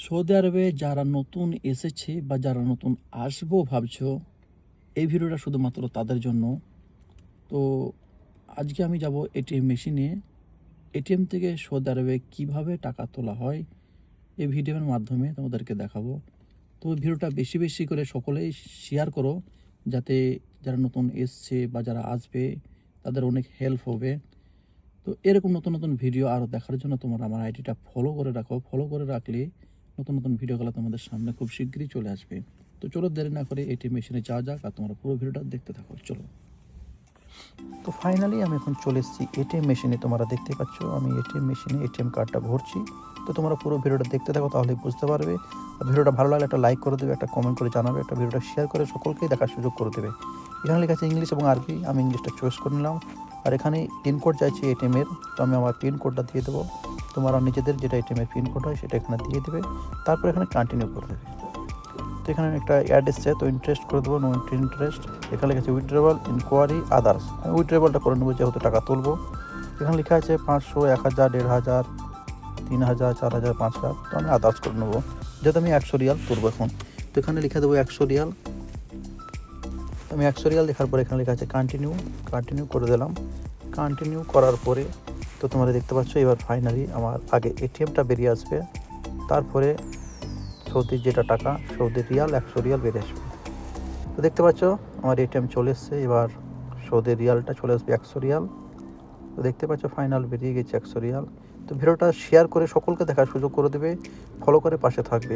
Saudi আরবে যারা নতুন এসেছে বা যারা নতুন আসবো ভাবছো, এই ভিডিওটা শুধুমাত্র তাদের জন্য। তো আজকে আমি যাব এটিএম মেশিনে। এটিএম থেকে সৌদি আরবে কীভাবে টাকা তোলা হয় এই ভিডিওর মাধ্যমে তোমাদেরকে দেখাবো। তো ভিডিওটা বেশি বেশি করে সকলেই শেয়ার করো, যাতে যারা নতুন এসছে বা যারা আসবে তাদের অনেক হেল্প হবে। তো এরকম নতুন নতুন ভিডিও আরও দেখার জন্য তোমরা আমার আইডিটা ফলো করে রাখো। ফলো করে রাখলে নতুন নতুন ভিডিওগুলো তোমাদের সামনে খুব শীঘ্রই চলে আসবে। তো চলো দেরি না করে এটিএম মেশিনে যাওয়া যাক, আর তোমরা পুরো ভিডিওটা দেখতে থাকো। চলো। তো ফাইনালি আমি এখন চলে এসেছি এটিএম মেশিনে। তোমরা দেখতে পাচ্ছ আমি এটিএম মেশিনে এটিএম কার্ডটা ভরছি। তো তোমরা পুরো ভিডিওটা দেখতে থাকো, তাহলে বুঝতে পারবে। আর ভিডিওটা ভালো লাগলে একটা লাইক করে দেবে, একটা কমেন্ট করে জানাবে, একটা ভিডিওটা শেয়ার করে সকলকেই দেখার সুযোগ করে দেবে। এখানে লেখা আছে ইংলিশ এবং আরবি, আমি ইংলিশটা চয়েস করে নিলাম। আর এখানে পিনকোড চাইছি এটিএমের, তো আমি আমার পিনকোডটা দিয়ে দেবো। তোমরা নিজেদের যেটা এটিএমের পিনকোড হয় সেটা এখানে দিয়ে দেবে, তারপর এখানে কন্টিনিউ করে দেবে। তো এখানে একটা অ্যাড এসছে, তো ইন্টারেস্ট করে দেবো, নো ইন্টারেস্ট। এখানে লেখা আছে উইথড্রয়াল, ইনকোয়ারি, আদার্স। আমি উইথড্রয়ালটা করে নেবো, যেহেতু টাকা তুলবো। এখানে লেখা আছে 500, 1000, 1500, 3000, 4000, 5000। তো আমি আদার্স করে নেবো, যেহেতু আমি 100 রিয়াল তুলবো এখন। তো এখানে লিখে দেবো 100 রিয়াল। আমি 100 রিয়াল লেখার পরে এখানে লেখা আছে কন্টিনিউ করে দিলাম। কন্টিনিউ করার পরে তো তোমরা দেখতে পাচ্ছ এবার ফাইনালি আমার আগে এটিএমটা বেরিয়ে আসবে, তারপরে সৌদির যেটা টাকা, সৌদি রিয়াল 100 রিয়াল বেরিয়ে আসবে। তো দেখতে পাচ্ছ আমার এটিএম চলে এসছে, এবার সৌদি রিয়ালটা চলে আসবে 100 রিয়াল। তো দেখতে পাচ্ছ ফাইনাল বেরিয়ে গেছে 100 রিয়াল। তো ভিডিওটা শেয়ার করে সকলকে দেখার সুযোগ করে দেবে, ফলো করে পাশে থাকবে।